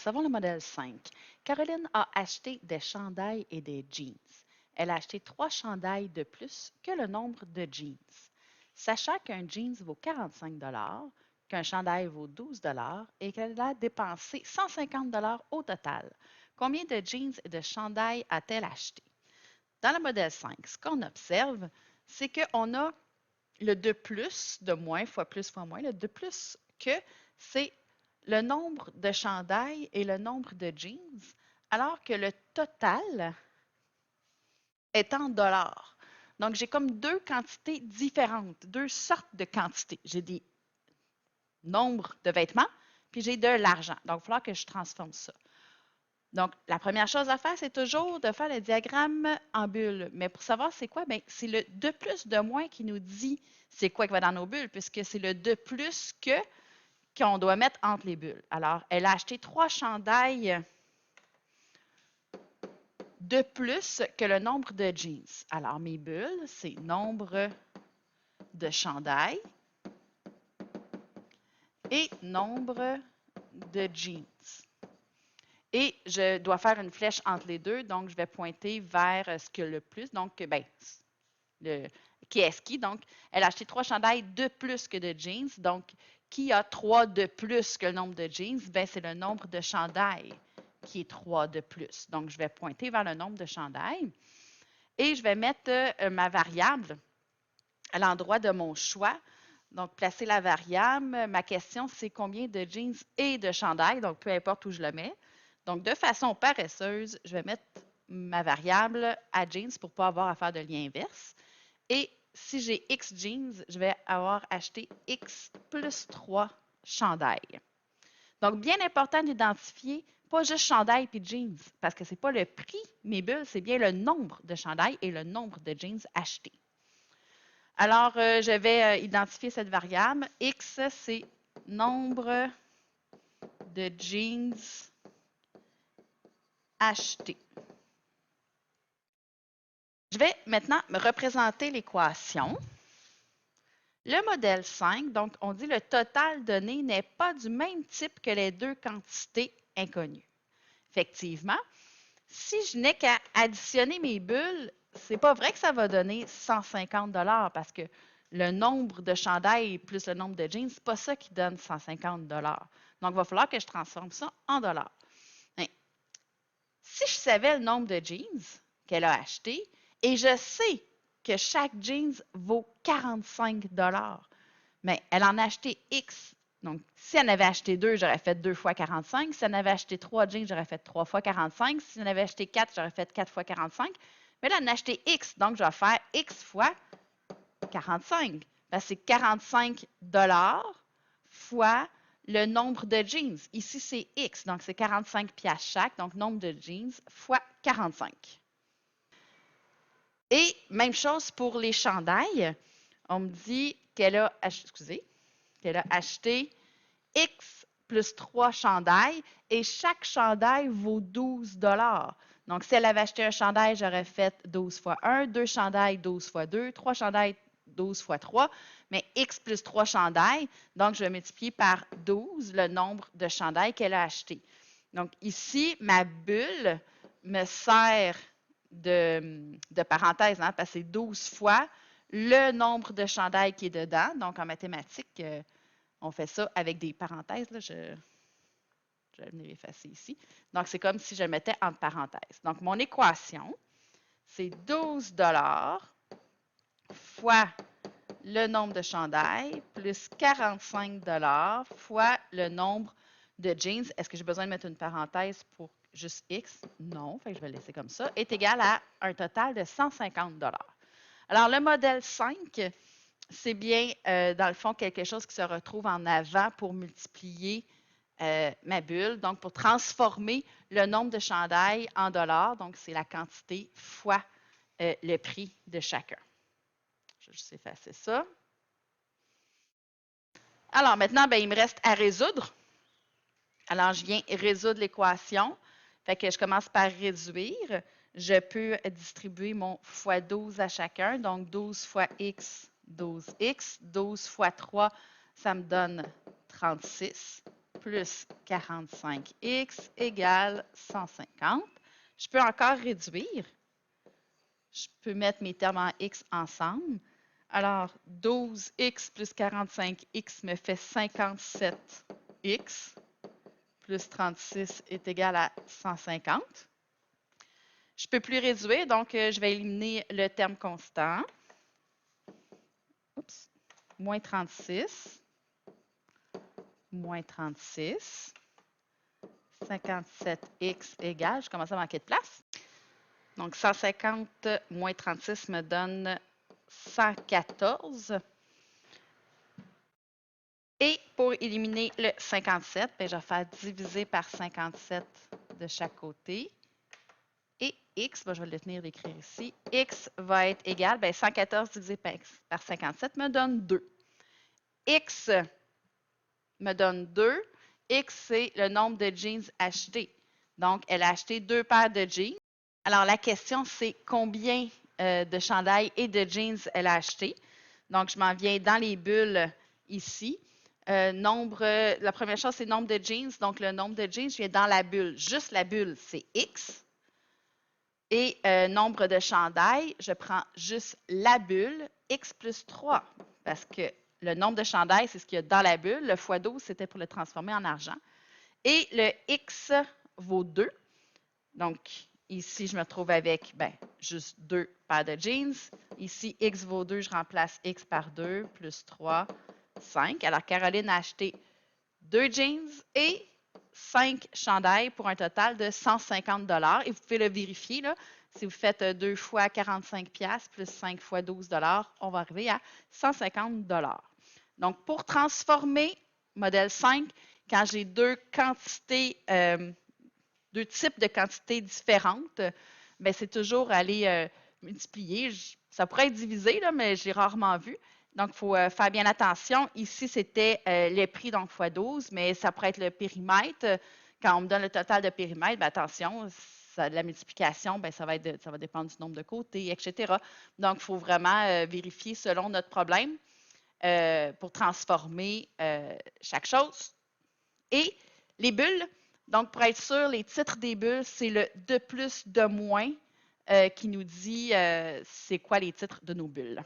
Observons le modèle 5. Caroline a acheté des chandails et des jeans. Elle a acheté 3 chandails de plus que le nombre de jeans. Sachant qu'un jeans vaut 45 qu'un chandail vaut 12 et qu'elle a dépensé 150 au total, combien de jeans et de chandails a-t-elle acheté? Dans le modèle 5, ce qu'on observe, c'est qu'on a le de plus, de moins, fois plus, fois moins. Le de plus que, c'est le nombre de chandails et le nombre de jeans, alors que le total est en dollars. Donc, j'ai comme deux quantités différentes, deux sortes de quantités. J'ai des nombres de vêtements, puis j'ai de l'argent. Donc, il va falloir que je transforme ça. Donc, la première chose à faire, c'est toujours de faire le diagramme en bulles. Mais pour savoir c'est quoi, bien, c'est le de plus, de moins qui nous dit c'est quoi qui va dans nos bulles, puisque c'est le de plus que qu'on doit mettre entre les bulles. Alors, elle a acheté 3 chandails de plus que le nombre de jeans. Alors, mes bulles, c'est nombre de chandails et nombre de jeans. Et je dois faire une flèche entre les deux, donc je vais pointer vers ce que le plus, donc, bien, qui est-ce qui? Donc, elle a acheté 3 chandails de plus que de jeans. Donc, qui a 3 de plus que le nombre de jeans? Bien, c'est le nombre de chandails qui est 3 de plus. Donc, je vais pointer vers le nombre de chandails et je vais mettre ma variable à l'endroit de mon choix. Donc, placer la variable. Ma question, c'est combien de jeans et de chandails, donc peu importe où je le mets. Donc, de façon paresseuse, je vais mettre ma variable à jeans pour ne pas avoir à faire de lien inverse. Et si j'ai X jeans, je vais avoir acheté X plus 3 chandails. Donc, bien important d'identifier pas juste chandail puis jeans, parce que ce n'est pas le prix, mes bulles, c'est bien le nombre de chandails et le nombre de jeans achetés. Alors, je vais identifier cette variable. X, c'est nombre de jeans achetés. Je vais maintenant me représenter l'équation. Le modèle 5, donc on dit le total donné n'est pas du même type que les deux quantités inconnues. Effectivement, si je n'ai qu'à additionner mes bulles, c'est pas vrai que ça va donner 150 parce que le nombre de chandails plus le nombre de jeans, c'est pas ça qui donne 150 Donc, il va falloir que je transforme ça en dollars. Hein. Si je savais le nombre de jeans qu'elle a acheté et je sais que chaque jeans vaut 45 mais elle en a acheté X. Donc, si elle en avait acheté 2, j'aurais fait 2 fois 45. Si elle en avait acheté 3 jeans, j'aurais fait 3 fois 45. Si elle en avait acheté 4, j'aurais fait 4 fois 45. Mais là, elle en a acheté X. Donc, je vais faire X fois 45. C'est 45 fois le nombre de jeans. Ici, c'est X. Donc, c'est 45 piastres chaque. Donc, nombre de jeans fois 45. Et même chose pour les chandails. On me dit qu'elle a acheté X plus 3 chandails et chaque chandail vaut 12 Donc, si elle avait acheté un chandail, j'aurais fait 12 fois 1, 2 chandails, 12 fois 2, 3 chandails, 12 fois 3, mais X plus 3 chandails, donc je vais multiplier par 12 le nombre de chandails qu'elle a acheté. Donc, ici, ma bulle me sert de parenthèse, hein, parce que c'est 12 fois le nombre de chandails qui est dedans. Donc, en mathématiques, on fait ça avec des parenthèses. Là, je vais venir effacer ici. Donc, c'est comme si je le mettais entre parenthèses. Donc, mon équation, c'est 12 fois le nombre de chandails plus 45 fois le nombre de jeans. Est-ce que j'ai besoin de mettre une parenthèse pour juste X? Non, fait que je vais le laisser comme ça. Est égal à un total de 150 Alors, le modèle 5, c'est bien, dans le fond, quelque chose qui se retrouve en avant pour multiplier ma bulle, donc pour transformer le nombre de chandails en dollars. Donc, c'est la quantité fois le prix de chacun. Je vais juste effacer ça. Alors, maintenant, ben, il me reste à résoudre. Alors, je viens résoudre l'équation. Fait que je commence par réduire. Je peux distribuer mon fois 12 à chacun. Donc, 12 fois x, 12x. 12 fois 3, ça me donne 36, plus 45x égale 150. Je peux encore réduire. Je peux mettre mes termes en x ensemble. Alors, 12x plus 45x me fait 57x plus 36 est égal à 150. Je ne peux plus réduire, donc je vais éliminer le terme constant. Oups. Moins 36. Moins 36. 57x égale, je commence à manquer de place. Donc, 150 moins 36 me donne 114. Et pour éliminer le 57, ben, je vais faire diviser par 57 de chaque côté. Et x, ben, je vais le tenir d'écrire ici, x va être égal, ben, 114 divisé par 57 me donne 2. X me donne 2. X, c'est le nombre de jeans achetés. Donc, elle a acheté 2 paires de jeans. Alors, la question, c'est combien de chandails et de jeans elle a acheté. Donc, je m'en viens dans les bulles ici. La première chose, c'est nombre de jeans. Donc, le nombre de jeans, je viens dans la bulle. Juste la bulle, c'est X. Et nombre de chandails, je prends juste la bulle, X plus 3. Parce que le nombre de chandails, c'est ce qu'il y a dans la bulle. Le x12, c'était pour le transformer en argent. Et le X vaut 2. Donc, ici, je me retrouve avec juste 2 paires de jeans. Ici, X vaut 2, je remplace X par 2, plus 3, 5. Alors, Caroline a acheté 2 jeans et 5 chandails pour un total de 150 $. Et vous pouvez le vérifier, là, si vous faites 2 fois 45 $ plus 5 fois 12 $, on va arriver à 150 $. Donc, pour transformer modèle 5, quand j'ai deux types de quantités différentes, bien, c'est toujours aller multiplier. Ça pourrait être divisé, là, mais j'ai rarement vu. Donc, il faut faire bien attention. Ici, c'était les prix, donc x 12, mais ça pourrait être le périmètre. Quand on me donne le total de périmètre, bien, attention, la multiplication, bien, ça va dépendre du nombre de côtés, etc. Donc, il faut vraiment vérifier selon notre problème pour transformer chaque chose. Et les bulles, donc pour être sûr, les titres des bulles, c'est le de plus, de moins qui nous dit c'est quoi les titres de nos bulles.